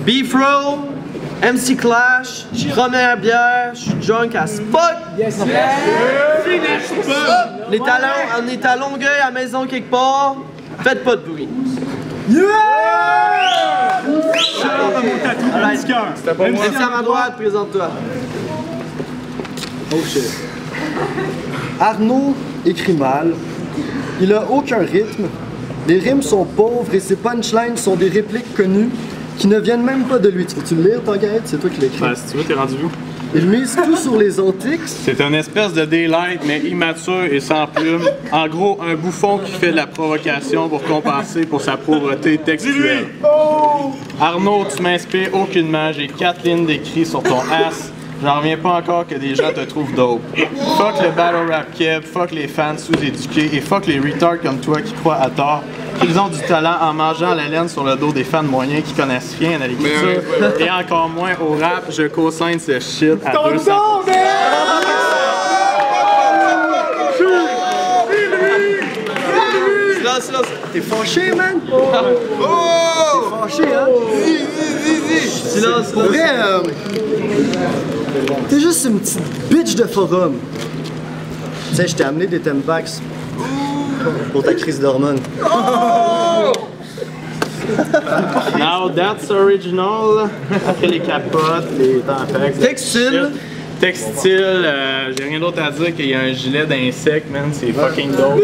Beef Row, MC Clash, première bière, je suis drunk as fuck! Yes, yes! On est à Longueuil, à la maison quelque part, faites pas de bruit. Yeah! C'était pas moi. MC à ma droite, présente-toi. Oh shit. Arnaud écrit mal, il a aucun rythme, les rimes sont pauvres et ses punchlines sont des répliques connues qui ne viennent même pas de lui. Tu veux-tu le lire, Tanguayette? C'est toi qui l'écris. Ben, si tu veux, t'es rendu où? Il mise tout sur les antiques. C'est une espèce de daylight, mais immature et sans plume. En gros, un bouffon qui fait de la provocation pour compenser pour sa pauvreté textuelle. Arnaud, tu m'inspires aucunement. J'ai 4 lignes d'écrit sur ton ass. J'en reviens pas encore que des gens te trouvent dope. Fuck le battle rap keb, fuck les fans sous-éduqués et fuck les retards comme toi qui croient à tort qu'ils ont du talent en mangeant la laine sur le dos des fans moyens qui connaissent rien à l'écriture et encore moins au rap. Je co-signe ce shit à 200%. Silence. T'es fâché, man? Oh! T'es fâché, hein? Silence. Pour vrai, t'es juste une petite bitch de forum. Tu sais, je t'ai amené des Tempax pour ta crise d'hormones. Now that's original. Après les capotes, les tampax. Textile. Textile, j'ai rien d'autre à dire qu'il y a un gilet d'insecte, man, c'est fucking dope.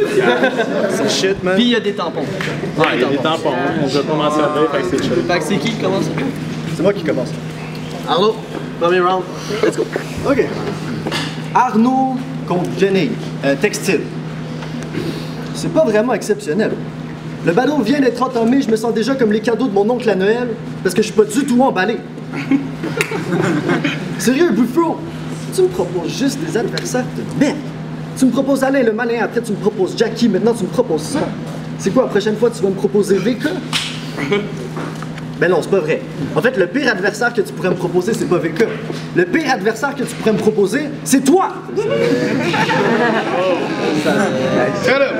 C'est shit, man. Puis il y a des tampons. Ouais, il y a des tampons, hein, je vais pas m'en servir, fait que c'est chill. Fait que c'est qui commence? C'est moi qui commence. Arnaud, premier round. Let's go. OK. Arnaud contre Jenny. Textile. C'est pas vraiment exceptionnel. Le ballon vient d'être entamé, je me sens déjà comme les cadeaux de mon oncle à Noël, parce que je suis pas du tout emballé. Sérieux, Buffo, tu me proposes juste des adversaires de merde. Tu me proposes Alain le malin, après tu me proposes Jackie, maintenant tu me proposes ça. C'est quoi, la prochaine fois tu vas me proposer VK? Ben non, c'est pas vrai. En fait, le pire adversaire que tu pourrais me proposer, c'est pas VK. Le pire adversaire que tu pourrais me proposer, c'est toi!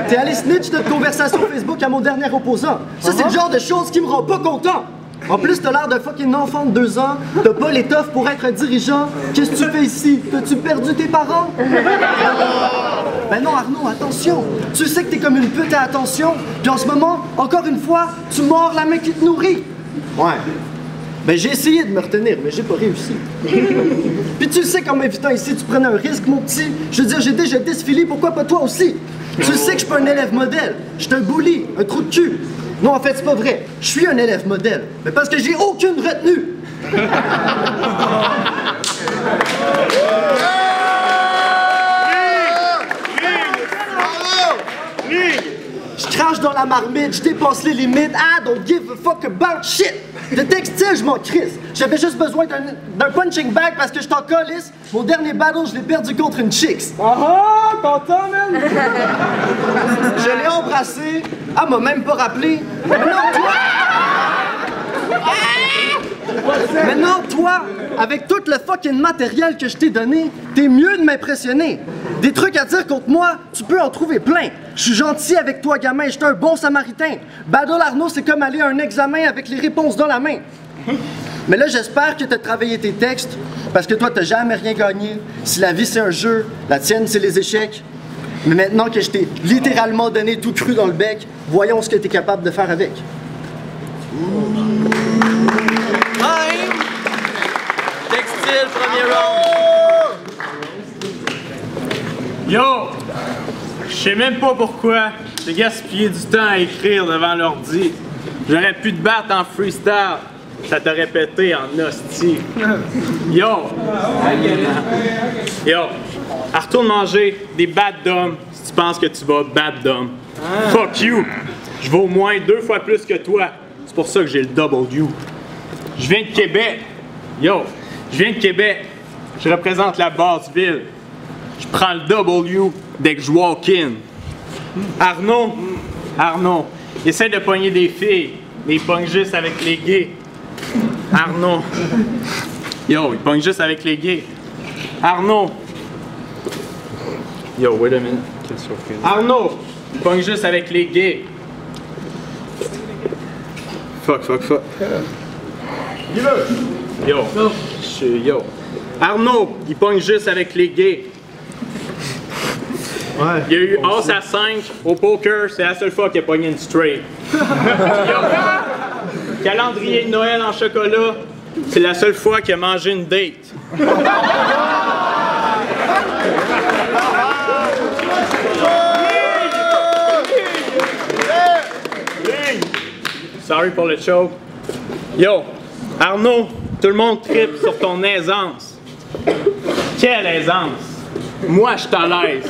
T'es allé snitch notre conversation Facebook à mon dernier opposant. Ça, c'est le genre de choses qui me rend pas content. En plus, t'as l'air d'un fucking enfant de 2 ans, t'as pas l'étoffe pour être un dirigeant. Qu'est-ce que tu fais ici? T'as-tu perdu tes parents? Ben non, Arnaud, attention! Tu sais que t'es comme une pute à attention, puis en ce moment, encore une fois, tu mords la main qui te nourrit. Ouais. Ben j'ai essayé de me retenir, mais j'ai pas réussi. Puis tu sais qu'en m'invitant ici, tu prenais un risque, mon petit. Je veux dire, j'ai déjà défilé, pourquoi pas toi aussi? Tu sais que je suis pas un élève modèle. Je suis un bully, un trou de cul. Non, en fait, c'est pas vrai. Je suis un élève modèle, mais parce que j'ai aucune retenue. Je crache dans la marmite, je dépasse les limites. I don't give a fuck about shit. De textile, je m'en crisse. J'avais juste besoin d'un punching bag parce que je t'en colisse. Mon dernier battle, je l'ai perdu contre une chicks. Ah, t'entends, man? Je l'ai embrassé. Elle m'a même pas rappelé. Maintenant, toi, avec tout le fucking matériel que je t'ai donné, t'es mieux de m'impressionner. Des trucs à dire contre moi, tu peux en trouver plein. Je suis gentil avec toi, gamin, je suis un bon samaritain. Battle Arnaud, c'est comme aller à un examen avec les réponses dans la main. Mais là, j'espère que t'as travaillé tes textes, parce que toi, t'as jamais rien gagné. Si la vie, c'est un jeu, la tienne, c'est les échecs. Mais maintenant que je t'ai littéralement donné tout cru dans le bec, voyons ce que t'es capable de faire avec. Textile, premier round. Yo! Je sais même pas pourquoi j'ai gaspillé du temps à écrire devant l'ordi. J'aurais pu te battre en freestyle. Ça t'aurait pété en hostie. Yo! Yo! Retourne manger des bad d'hommes si tu penses que tu vas battre d'hommes. Fuck you! Je vaux au moins 2 fois plus que toi. C'est pour ça que j'ai le W. Je viens de Québec. Yo! Je viens de Québec. Je représente la basse-ville. Je prends le W dès que je walk in. Arnaud, essaie de pogner des filles, mais il pogne juste avec les gays. Arnaud, yo, il pogne juste avec les gays. Arnaud, yo, wait a minute. Arnaud, il pogne juste avec les gays. Fuck. Yo. Yo. Arnaud, il pogne juste avec les gays. Ouais. Il y a eu As à 5 au poker, c'est la seule fois qu'il a pogné une straight. Yo. Calendrier de Noël en chocolat, c'est la seule fois qu'il a mangé une date. Sorry pour le choke. Yo, Arnaud, tout le monde tripe sur ton aisance. Quelle aisance! Moi, je suis à l'aise.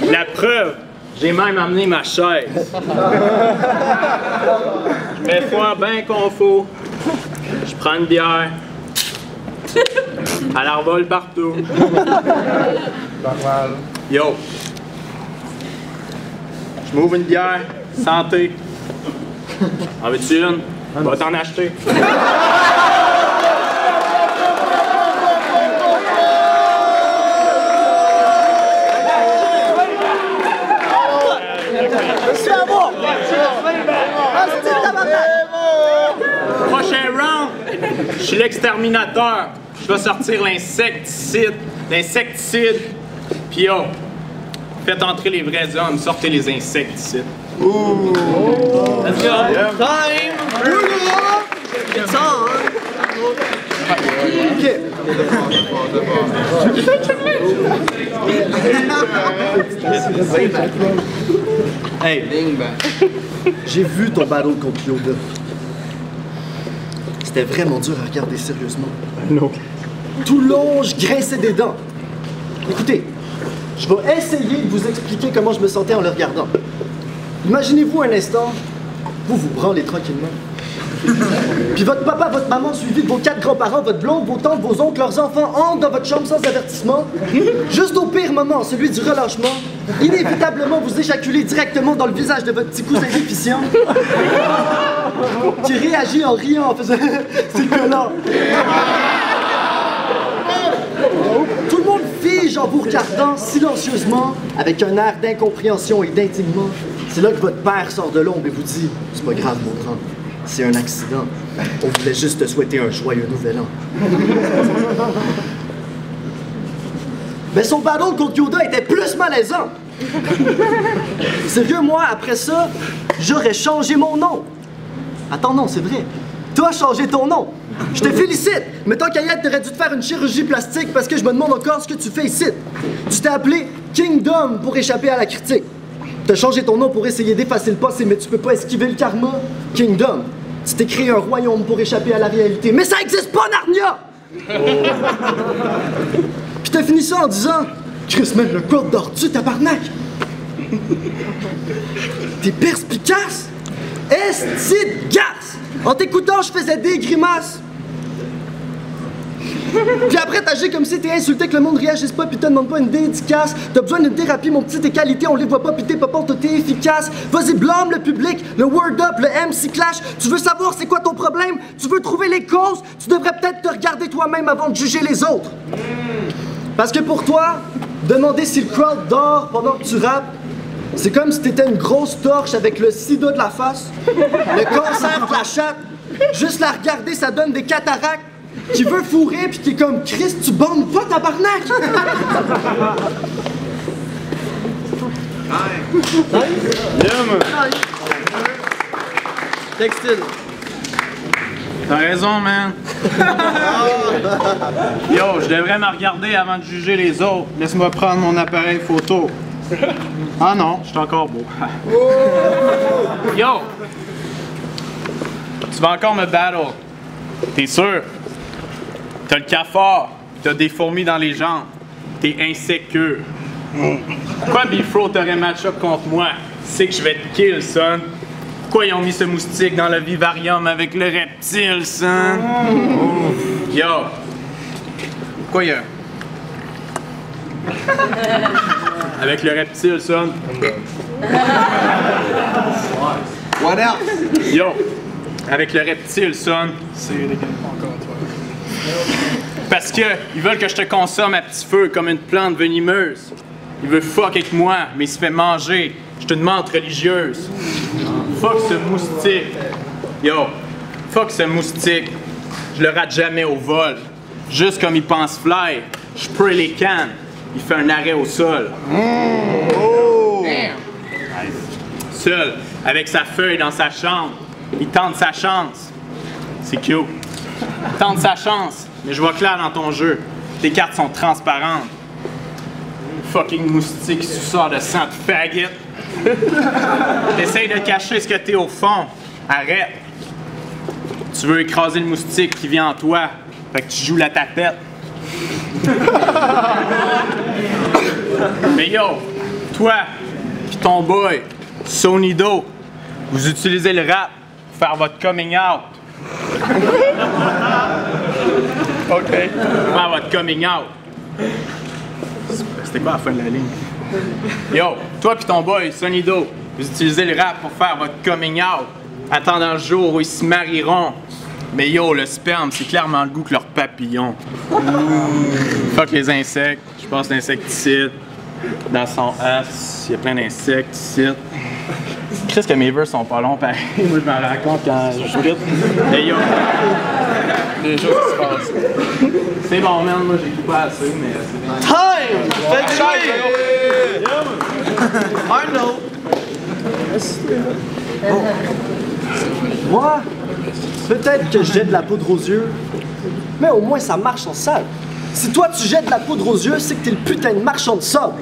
La preuve, j'ai même amené ma chaise. Je mets froid bien qu'on faut. Je prends une bière. Elle revole partout. Yo. Je m'ouvre une bière. Santé. En veux-tu une? Va t'en acheter. Prochain round, je suis l'exterminateur. Je vais sortir l'insecticide. Puis yo, faites entrer les vrais hommes, sortez les insecticides. Ooh. Let's go. Yeah. Time. It's on. Ok. Hey, j'ai vu ton battle contre Yoda. C'était vraiment dur à regarder sérieusement. Non. Tout le long, je grinçais des dents. Écoutez, je vais essayer de vous expliquer comment je me sentais en le regardant. Imaginez-vous un instant, vous branlez tranquillement. Puis votre papa, votre maman, suivi de vos 4 grands-parents, votre blonde, vos tantes, vos oncles, leurs enfants, entrent dans votre chambre sans avertissement. Juste au pire moment, celui du relâchement, inévitablement vous éjaculez directement dans le visage de votre petit cousin déficient, qui réagit en riant en faisant « c'est collant ». Tout le monde fige en vous regardant silencieusement, avec un air d'incompréhension et d'indignement. C'est là que votre père sort de l'ombre et vous dit « c'est pas grave, mon grand. C'est un accident. On voulait juste te souhaiter un joyeux nouvel an. » Mais son battle contre Yoda était plus malaisant. Sérieux, moi, après ça, j'aurais changé mon nom. Attends, non, c'est vrai. T'as changé ton nom. Je te félicite. Mais tant qu'à y être, t'aurais dû te faire une chirurgie plastique parce que je me demande encore ce que tu fais ici. Tu t'es appelé Kingdom pour échapper à la critique. T'as changé ton nom pour essayer d'effacer le passé, mais tu peux pas esquiver le karma. Kingdom. Tu t'es créé un royaume pour échapper à la réalité. Mais ça existe pas, Narnia! Puis t'as fini ça en disant Chris, man, le crowd dort-tu, tabarnak? T'es perspicace? Esti de garce! En t'écoutant, je faisais des grimaces. Puis après, t'agis comme si t'es insulté que le monde réagisse pas pis te demande pas une dédicace. T'as besoin d'une thérapie, mon petit, tes qualités, on les voit pas pis t'es pas pour t'es efficace. Vas-y, blâme le public, le word up, le MC clash. Tu veux savoir c'est quoi ton problème? Tu veux trouver les causes? Tu devrais peut-être te regarder toi-même avant de juger les autres. Parce que pour toi, demander si le crowd dort pendant que tu rappes, c'est comme si t'étais une grosse torche avec le sida de la face, le cancer de la chatte. Juste la regarder, ça donne des cataractes. Qui veut fourrer pis qui est comme Christ, tu bandes pas, tabarnak! Textile. T'as raison, man. Yo, je devrais me regarder avant de juger les autres. Laisse-moi prendre mon appareil photo. Ah non, je suis encore beau. Yo! Tu vas encore me battle. T'es sûr? T'as le cafard, t'as des fourmis dans les jambes, t'es insécure. Pourquoi Bifro t'aurait match-up contre moi? C'est que je vais te kill, son. Pourquoi ils ont mis ce moustique dans le vivarium avec le reptile, son? Yo! Pourquoi il y a... Avec le reptile, son. What else? Yo! Avec le reptile, son. C'est les gars, encore toi. Parce que ils veulent que je te consomme à petit feu comme une plante venimeuse. Il veut fuck avec moi, mais il se fait manger. Je suis une menthe religieuse. Fuck ce moustique. Yo, fuck ce moustique. je le rate jamais au vol. Juste comme il pense fly, je spray les cannes, il fait un arrêt au sol. Seul, avec sa feuille dans sa chambre, il tente sa chance. C'est cute. Il tente sa chance, mais je vois clair dans ton jeu. Tes cartes sont transparentes. Fucking moustique qui sort de sang de faggot. T'essayes de cacher ce que t'es au fond. Arrête. Tu veux écraser le moustique qui vient en toi. Fait que tu joues la tapette. Mais yo, toi pis ton boy, Sonido, vous utilisez le rap pour faire votre coming out. OK. Faire votre coming out. C'était quoi la fin de la ligne? Yo, toi pis ton boy, Sonido, vous utilisez le rap pour faire votre coming out, attendant le jour où ils se marieront. Mais yo, le sperme, c'est clairement le goût que leur papillon. Fuck les insectes, je passe l'insecticide. Dans son as, il y a plein d'insectes ici. Qu'est-ce que mes vœux sont pas longs, pareil. Moi, je m'en rends compte quand je frite. Hey yo, les choses qui se passent. C'est bon, man, moi, j'ai pas assez, mais c'est bien. Time! Fait que Arnaud! Moi, peut-être que je jette de la poudre aux yeux, mais au moins ça marche en salle. Si toi tu jettes de la poudre aux yeux, c'est que t'es le putain de marchand de sable.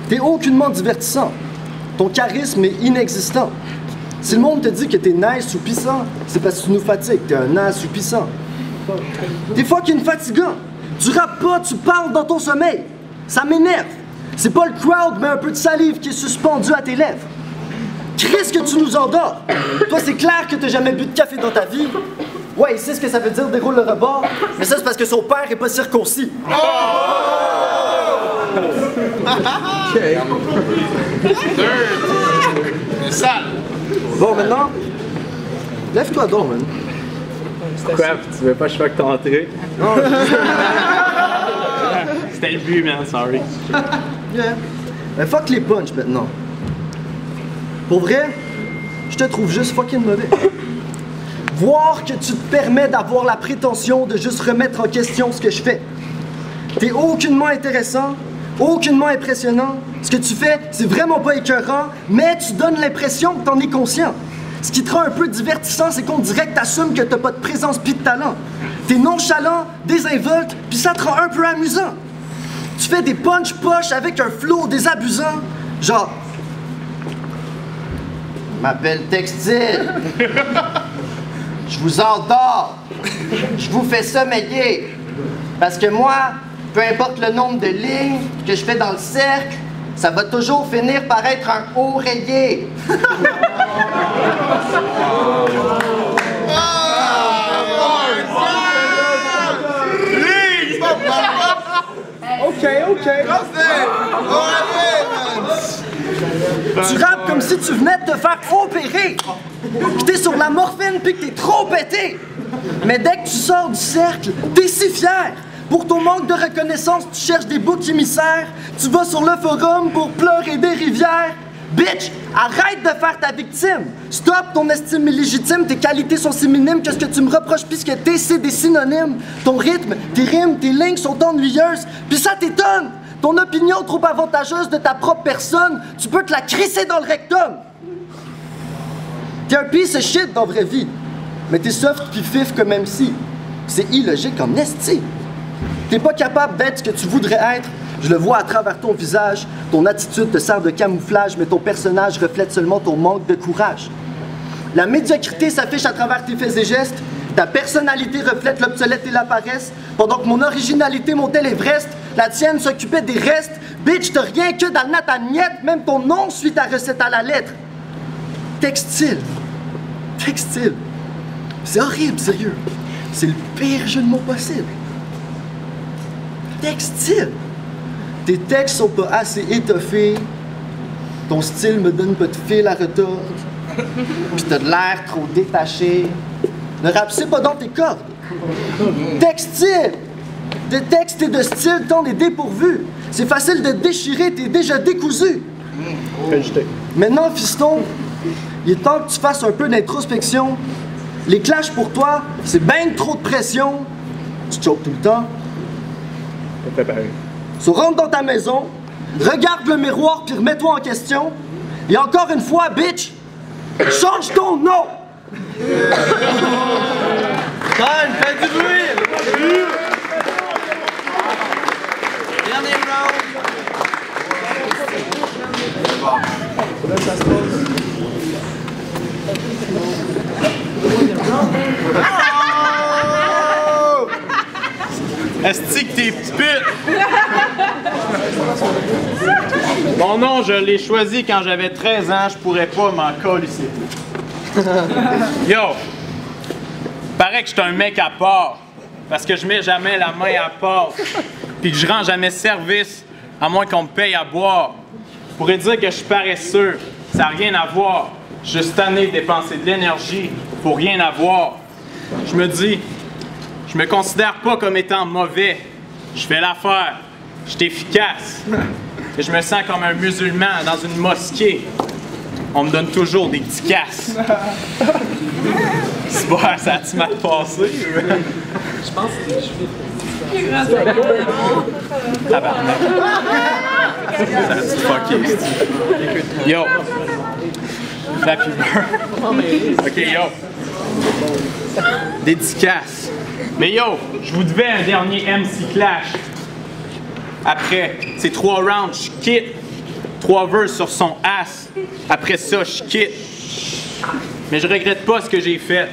T'es aucunement divertissant. Ton charisme est inexistant. Si le monde te dit que t'es nice ou puissant, c'est parce que tu nous fatigues, t'es un as ou puissant. T'es fucking fatigant. Tu rappes pas, tu parles dans ton sommeil. Ça m'énerve. C'est pas le crowd, mais un peu de salive qui est suspendu à tes lèvres. Qu'est-ce que tu nous endors? Toi, c'est clair que t'as jamais bu de café dans ta vie. Ouais, il sait ce que ça veut dire déroule le rebord, mais ça, c'est parce que son père est pas circoncis. Sale! Bon, maintenant, lève-toi donc, man. Quoi? Tu veux pas que je fasse ton entrée? C'était le but, man, sorry. Yeah. Ben, fuck les punchs maintenant. Pour vrai, je te trouve juste fucking mauvais. Voir que tu te permets d'avoir la prétention de juste remettre en question ce que je fais. T'es aucunement intéressant, aucunement impressionnant. Ce que tu fais, c'est vraiment pas écœurant, mais tu donnes l'impression que t'en es conscient. Ce qui te rend un peu divertissant, c'est qu'on dirait que t'assumes que t'as pas de présence pis de talent. T'es nonchalant, désinvolte, pis ça te rend un peu amusant. Tu fais des punch-poches avec un flow désabusant, genre... Je m'appelle Textile. Je vous endors. Je vous fais sommeiller. Parce que moi, peu importe le nombre de lignes que je fais dans le cercle, ça va toujours finir par être un oreiller. OK. Tu rappes comme si tu venais de te faire opérer. Pis t'es sur la morphine pis que t'es trop pété. Mais dès que tu sors du cercle, t'es si fier. Pour ton manque de reconnaissance, tu cherches des boucs émissaires. Tu vas sur le forum pour pleurer des rivières. Bitch, arrête de faire ta victime. Stop ton estime illégitime, tes qualités sont si minimes que ce que tu me reproches pis ce que t'es, c'est des synonymes. Ton rythme, tes rimes, tes lignes sont ennuyeuses, pis ça t'étonne. Ton opinion trop avantageuse de ta propre personne, tu peux te la crisser dans le rectum. T'es un piece of shit dans la vraie vie, mais t'es soft pis fif comme MC. C'est illogique en esti. T'es pas capable d'être ce que tu voudrais être. Je le vois à travers ton visage. Ton attitude te sert de camouflage, mais ton personnage reflète seulement ton manque de courage. La médiocrité s'affiche à travers tes faits et gestes. Ta personnalité reflète l'obsolète et la paresse. Pendant que mon originalité montait l'Everest, la tienne s'occupait des restes. Bitch, t'as rien que dans le nataniette. Même ton nom suit ta recette à la lettre. Textile. Textile. C'est horrible, sérieux. C'est le pire jeu de mots possible. Textile. Tes textes sont pas assez étoffés. Ton style me donne pas de fil à retordre. Pis t'as de l'air trop détaché. Ne rapsez pas dans tes cordes. Textile. De texte et de style, t'en es dépourvu. C'est facile de déchirer, t'es déjà décousu. Maintenant, fiston, il est temps que tu fasses un peu d'introspection. Les clashs pour toi, c'est ben trop de pression. Tu choques tout le temps. So, rentre dans ta maison, regarde le miroir puis remets-toi en question. Et encore une fois, bitch, change ton nom! Time, fais du bruit! Dernier round. Esti que t'es petite pute! Mon nom, je l'ai choisi quand j'avais 13 ans, je pourrais pas m'en colisser. Yo! Paraît que je suis un mec à part, parce que je mets jamais la main à part, puis que je rends jamais service, à moins qu'on me paye à boire. Je pourrais dire que je suis paresseux, ça n'a rien à voir. Je suis juste tanné de dépenser de l'énergie pour rien avoir. Je me dis, je me considère pas comme étant mauvais. Je fais l'affaire, je suis efficace. Et je me sens comme un musulman dans une mosquée. On me donne toujours des petits casses. C'est pas, ça a-tu mal passé? Je pense que c'est des cheveux. Tabarnak. Ça a-tu fucké? Yo! Flappy Bird. Ok, yo. Dédicace. Mais yo, je vous devais un dernier MC Clash. Après ces 3 rounds, je quitte. 3 verses sur son ass. Après ça, je quitte. Mais je regrette pas ce que j'ai fait.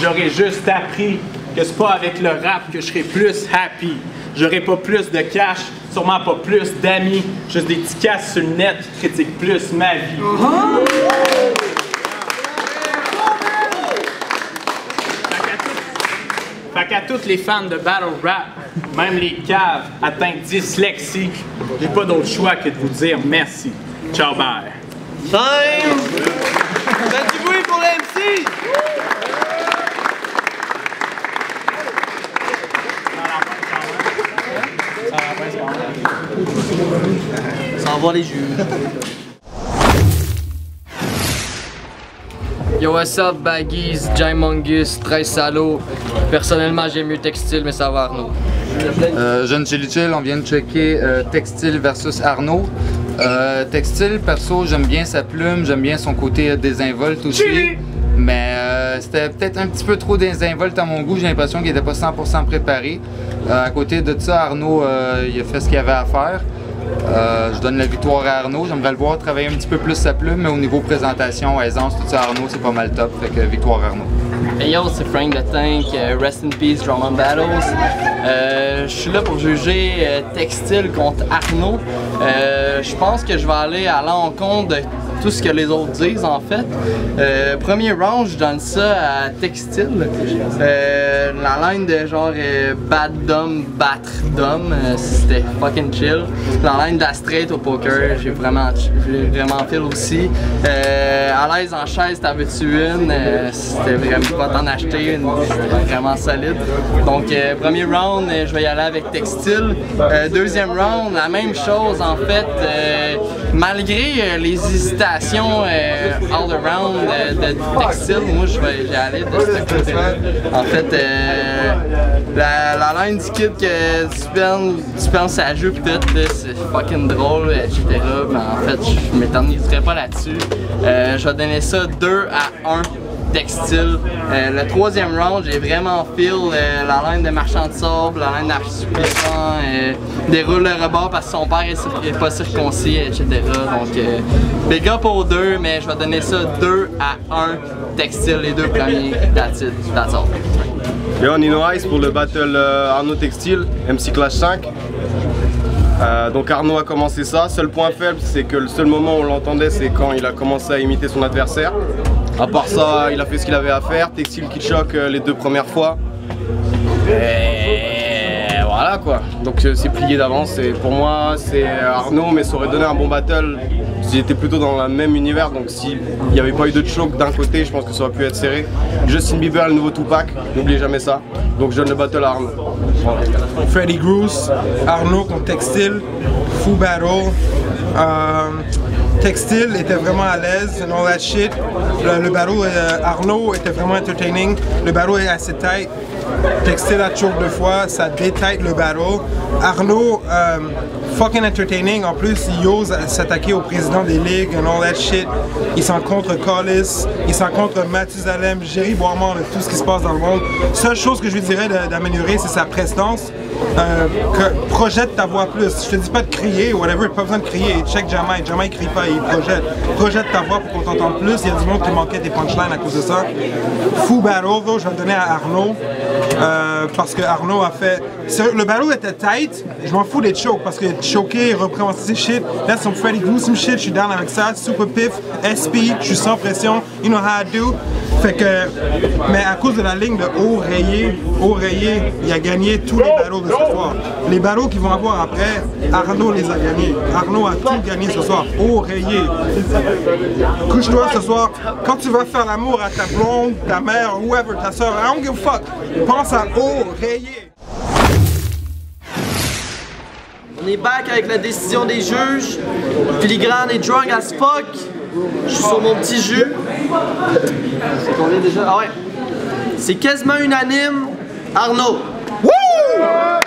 J'aurais juste appris que c'est pas avec le rap que je serais plus happy. J'aurais pas plus de cash, sûrement pas plus d'amis. Juste des petits casses sur le net qui critiquent plus ma vie. Fait qu'à tous les fans de battle rap, même les caves atteints de dyslexie, j'ai pas d'autre choix que de vous dire merci. Ciao, bye. Time! Fais du bruit pour l'MC! Ça envoie les juges. Yo, what's up, Baggies, Jaimongus, très salaud. Personnellement, j'aime mieux Textile, mais ça va, Arnaud. Jeune Chili Chill, on vient de checker Textile versus Arnaud. Textile, perso, j'aime bien sa plume, j'aime bien son côté désinvolte aussi. Mais c'était peut-être un petit peu trop désinvolte à mon goût, j'ai l'impression qu'il n'était pas 100% préparé. À côté de ça, Arnaud, il a fait ce qu'il avait à faire. Je donne la victoire à Arnaud, j'aimerais le voir travailler un petit peu plus sa plume, mais au niveau présentation, aisance, tout ça, Arnaud, c'est pas mal top, fait que victoire Arnaud. Hey yo, c'est Frank the Tank, Rest in Peace, Drum and Battles. Je suis là pour juger Textile contre Arnaud. Je pense que je vais aller à l'encontre de tout ce que les autres disent en fait. Premier round, je donne ça à Textile. La line de genre Bad Dumb, battre d'homme, c'était fucking chill. La line de la straight au poker, j'ai vraiment feel aussi. À l'aise en chaise, t'en veux-tu une? C'était vraiment pas t'en acheter une, c'était vraiment solide. Donc premier round, je vais y aller avec Textile. Deuxième round, la même chose en fait. Malgré les hésitations all around de Textile, moi je vais y aller de ce côté-là. En fait, la line du kid que tu penses à jeu pis tout, c'est fucking drôle, etc. Mais en fait, je m'éterniserai pas là-dessus. Je vais donner ça 2 à 1. Textile. Le troisième round, j'ai vraiment feel la ligne de marchand de sable, la ligne d'assouplissement, déroule le rebord parce que son père est pas circoncis, etc. Donc, big up aux deux, mais je vais donner ça 2 à 1 Textile, les deux premiers. That's it, that's all. Yo, Nino Ice pour le battle Arnaud Textile, MC Clash 5. Donc Arnaud a commencé ça. Seul point faible, c'est que le seul moment où on l'entendait, c'est quand il a commencé à imiter son adversaire. À part ça, il a fait ce qu'il avait à faire. Textile qui choque les 2 premières fois. Et voilà quoi. Donc c'est plié d'avance. Pour moi, c'est Arnaud, mais ça aurait donné un bon battle s'il était plutôt dans le même univers. Donc s'il n'y avait pas eu de choke d'un côté, je pense que ça aurait pu être serré. Justin Bieber, le nouveau Tupac, n'oubliez jamais ça. Donc je donne le battle à Arnaud. Voilà. Freddy Groose, Arnaud contre Textile, Fou Battle. Textile était vraiment à l'aise and all that shit. Le battle, Arnaud était vraiment entertaining. Le battle est assez tight. Textile a choke 2 fois, ça détaille le battle. Arnaud, fucking entertaining. En plus, il ose s'attaquer au président des ligues and all that shit. Il s'en contre Collis, il s'en contre Mathusalem, Jerry Boirmont, de tout ce qui se passe dans le monde. Seule chose que je lui dirais d'améliorer, c'est sa prestance. Projette ta voix plus. Je te dis pas de crier ou whatever, pas besoin de crier. Check Jamai, Jamai crie pas, il projette. Projette ta voix pour qu'on t'entende plus. Il y a du monde qui manquait des punchlines à cause de ça. Fou battle, though, je vais le donner à Arnaud. Parce que Arnaud a fait. Le battle était tight, je m'en fous des chokes parce que choquer, représenter shit, that's some Freddy Gruesome shit, je suis down avec ça. Super pif, SP, je suis sans pression, you know how I do. Fait que, mais à cause de la ligne de haut rayé, il a gagné tous les battles de ce soir. Les battles qu'ils vont avoir après, Arnaud les a gagnés. Arnaud a tout gagné ce soir, haut rayé. Couche-toi ce soir, quand tu vas faire l'amour à ta blonde, ta mère, whoever, ta soeur, I don't give a fuck, pense à haut rayé. On est back avec la décision des juges. Filigrane est drunk as fuck. Je suis sur mon petit jus. C'est combien déjà? Ah ouais. C'est quasiment unanime. Arnaud. Woo!